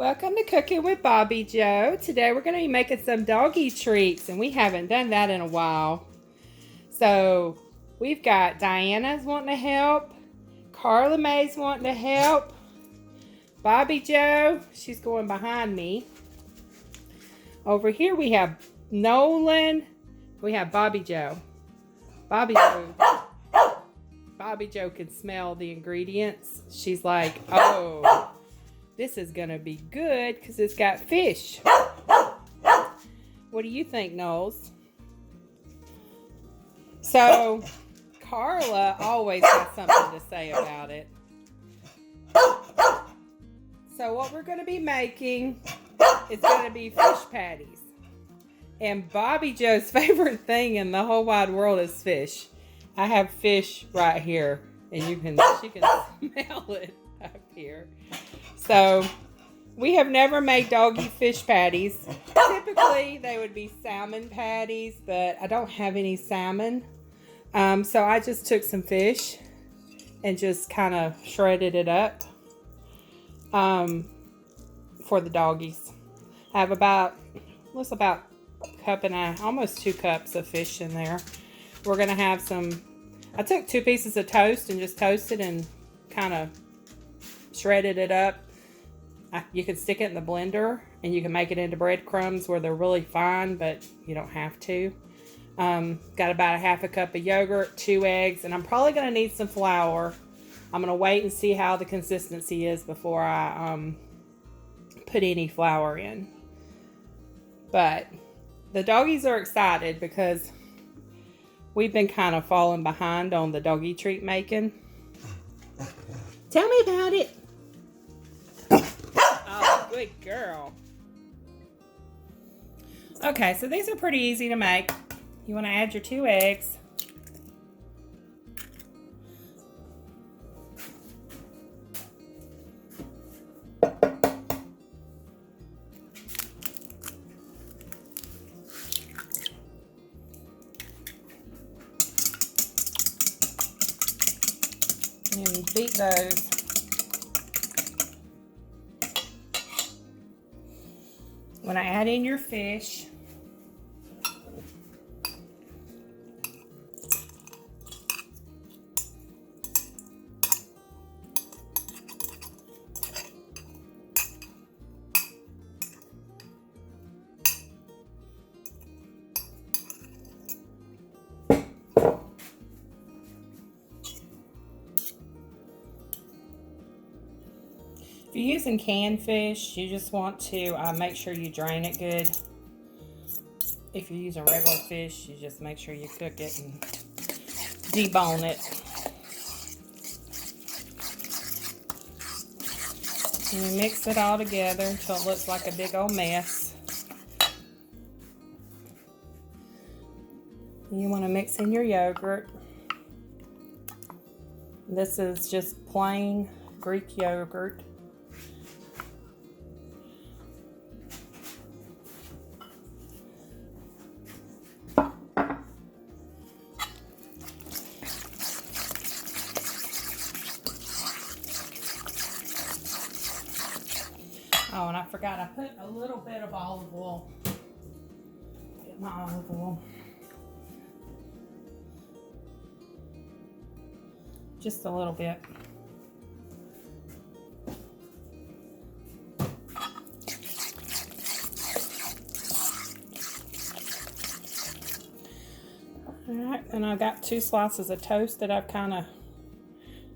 Welcome to Cooking with Bobby Joe. Today we're going to be making some doggy treats, and we haven't done that in a while. So we've got Diana's wanting to help, Carla May's wanting to help, Bobby Joe, she's going behind me. Over here we have Nolan, we have Bobby Joe. Bobby Joe can smell the ingredients. She's like, oh, this is gonna be good because it's got fish. What do you think, Knowles? So, Carla always has something to say about it. So what we're gonna be making is gonna be fish patties. And Bobby Joe's favorite thing in the whole wide world is fish. I have fish right here, and she can smell it up here. So, we have never made doggy fish patties. Typically, they would be salmon patties, but I don't have any salmon. So, I just took some fish and just kind of shredded it up for the doggies. I have about a cup and a half, almost 2 cups of fish in there. We're going to have I took 2 pieces of toast and just toasted and kind of shredded it up. You can stick it in the blender and you can make it into breadcrumbs where they're really fine, but you don't have to. Got about a half a cup of yogurt, 2 eggs, and I'm probably going to need some flour. I'm going to wait and see how the consistency is before I put any flour in. But the doggies are excited because we've been kind of falling behind on the doggy treat making. Tell me about it. Oh, good girl. Okay, so these are pretty easy to make. You want to add your 2 eggs. And beat those. When I add in your fish, if you're using canned fish, you just want to make sure you drain it good. If you're using regular fish, you just make sure you cook it and debone it. And you mix it all together until it looks like a big old mess. You want to mix in your yogurt. This is just plain Greek yogurt. Oh, and I forgot, I put a little bit of olive oil. Get my olive oil. Just a little bit. Alright, and I've got 2 slices of toast that I've kind of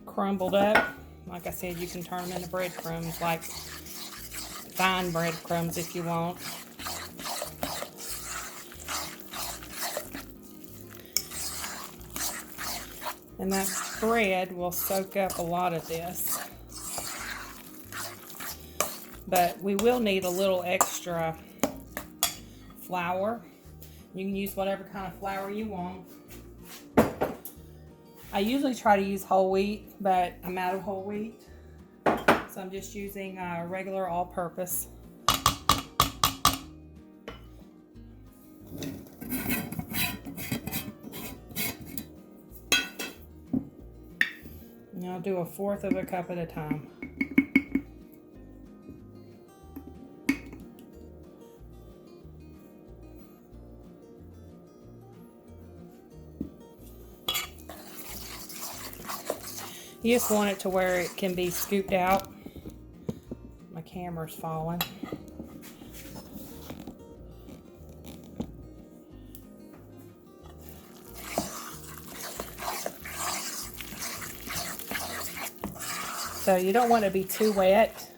crumbled up. Like I said, you can turn them into breadcrumbs, like fine breadcrumbs if you want. And that bread will soak up a lot of this. But we will need a little extra flour. You can use whatever kind of flour you want. I usually try to use whole wheat, but I'm out of whole wheat. So I'm just using regular all-purpose. And I'll do 1/4 of a cup at a time. You just want it to where it can be scooped out. My camera's falling. So you don't want it to be too wet.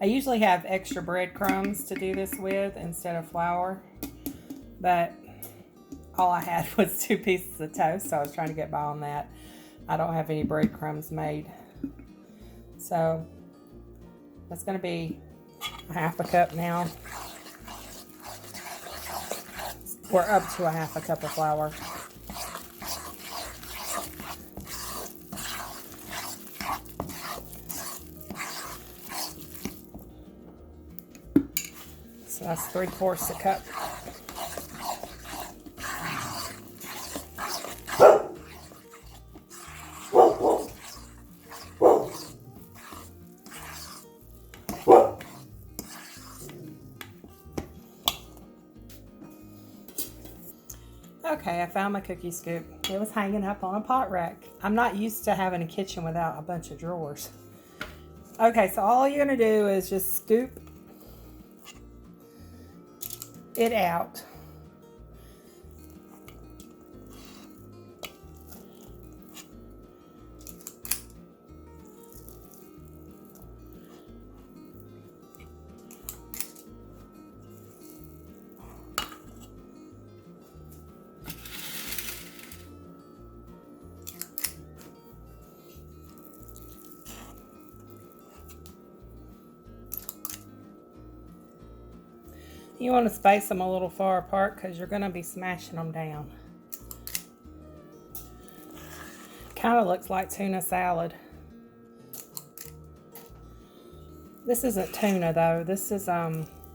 I usually have extra breadcrumbs to do this with instead of flour, but all I had was 2 pieces of toast, so I was trying to get by on that. I don't have any breadcrumbs made. So that's going to be a 1/2 cup now. We're up to a 1/2 cup of flour. So that's 3/4 cup. Okay, I found my cookie scoop. It was hanging up on a pot rack. I'm not used to having a kitchen without a bunch of drawers. Okay, so all you're gonna do is just scoop it out. You want to space them a little far apart because you're going to be smashing them down. Kind of looks like tuna salad. This isn't tuna though. This is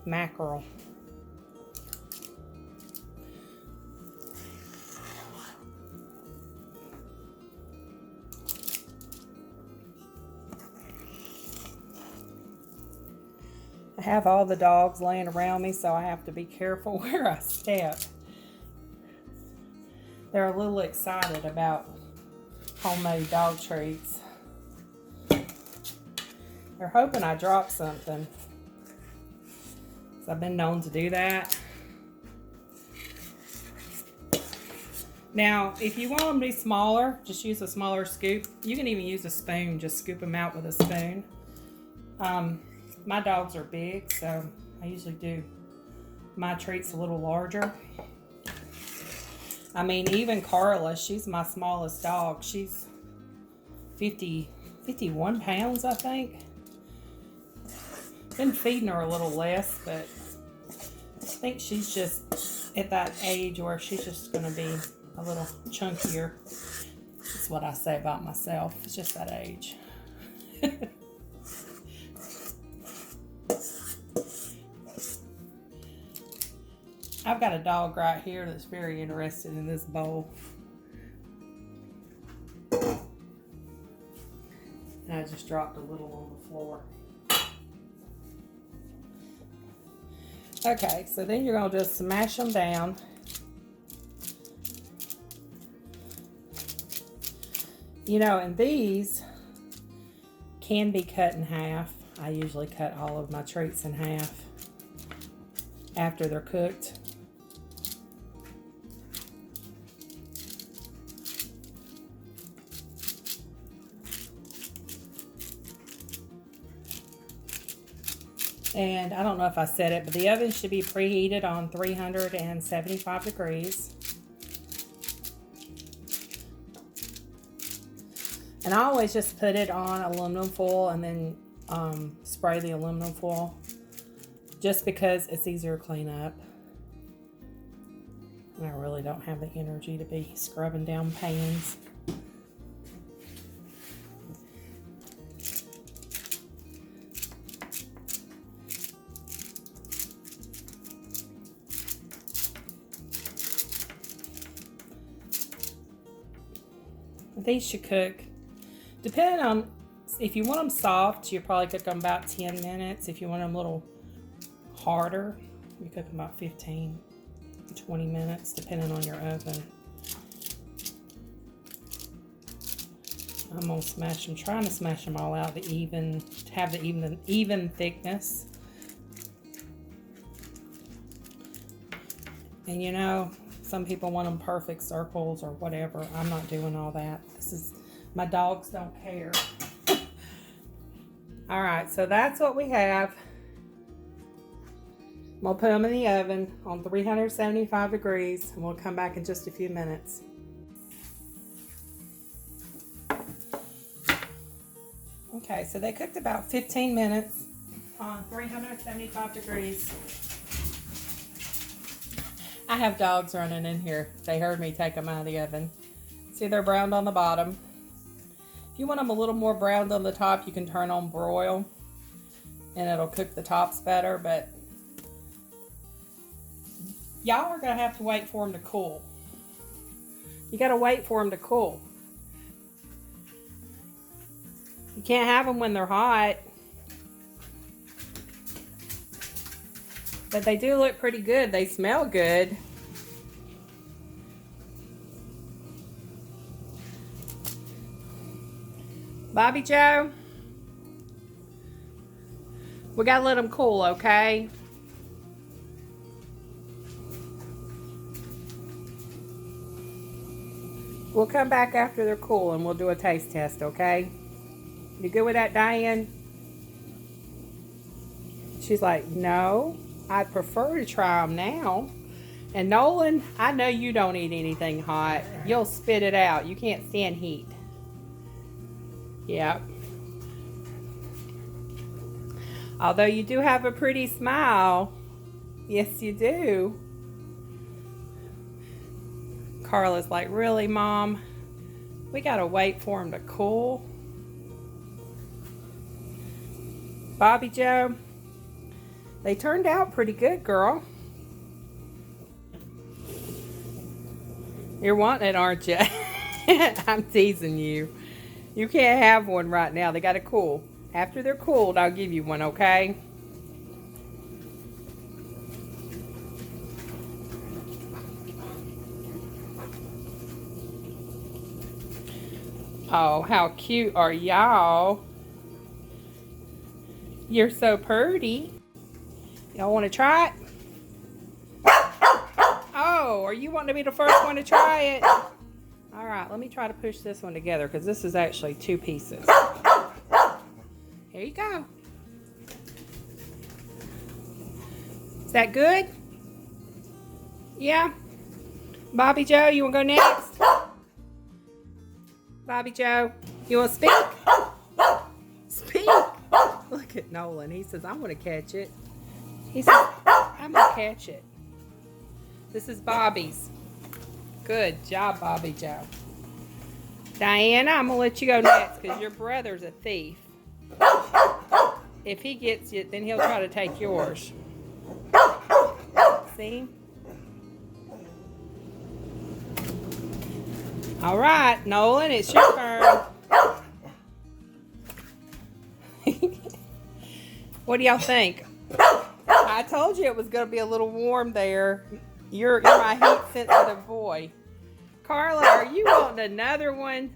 mackerel. I have all the dogs laying around me, so I have to be careful where I step. They're a little excited about homemade dog treats. They're hoping I drop something, so I've been known to do that. Now, if you want them to be smaller, just use a smaller scoop. You can even use a spoon, just scoop them out with a spoon. My dogs are big, so I usually do my treats a little larger. I mean, even Carla, she's my smallest dog. She's 51 pounds, I think. Been feeding her a little less, but I think she's just at that age where she's just going to be a little chunkier. That's what I say about myself. It's just that age. I've got a dog right here that's very interested in this bowl. And I just dropped a little on the floor. Okay, so then you're going to just smash them down. You know, and these can be cut in half. I usually cut all of my treats in half after they're cooked. And I don't know if I said it, but the oven should be preheated on 375 degrees. And I always just put it on aluminum foil and then spray the aluminum foil just because it's easier to clean up. And I really don't have the energy to be scrubbing down pans. These should cook, depending on, if you want them soft, you probably cook them about 10 minutes. If you want them a little harder, you cook them about 15 to 20 minutes, depending on your oven. I'm gonna smash them, trying to smash them all out to have the even thickness. And you know, some people want them perfect circles or whatever. I'm not doing all that. My dogs don't care. All right, so that's what we have. We'll put them in the oven on 375 degrees, and we'll come back in just a few minutes. Okay, so they cooked about 15 minutes on 375 degrees. I have dogs running in here. They heard me take them out of the oven. See, they're browned on the bottom. If you want them a little more browned on the top, you can turn on broil, and it'll cook the tops better, but y'all are going to have to wait for them to cool. You got to wait for them to cool. You can't have them when they're hot. But they do look pretty good. They smell good. Bobby Joe, we got to let them cool, okay? We'll come back after they're cool and we'll do a taste test, okay? You good with that, Diane? She's like, no, I'd prefer to try them now. And Nolan, I know you don't eat anything hot. You'll spit it out. You can't stand heat. Yep. Although you do have a pretty smile. Yes, you do. Carla's like, really, Mom? We gotta wait for them to cool. Bobby Joe, they turned out pretty good, girl. You're wanting it, aren't you? I'm teasing you. You can't have one right now. They gotta cool. After they're cooled, I'll give you one, okay? Oh, how cute are y'all? You're so pretty. Y'all want to try it? Oh, are you wanting to be the first one to try it? All right, let me try to push this one together because this is actually 2 pieces. Here you go. Is that good? Yeah? Bobby Joe, you want to go next? Bobby Joe, you want to speak? Speak. Look at Nolan. He says, I'm going to catch it. He says, I'm going to catch it. This is Bobby's. Good job, Bobby Joe. Diana, I'm going to let you go next because your brother's a thief. If he gets it, then he'll try to take yours. See? All right, Nolan, it's your turn. What do y'all think? I told you it was going to be a little warm there. You're my heat-sensitive boy. Carla, are you wanting another one?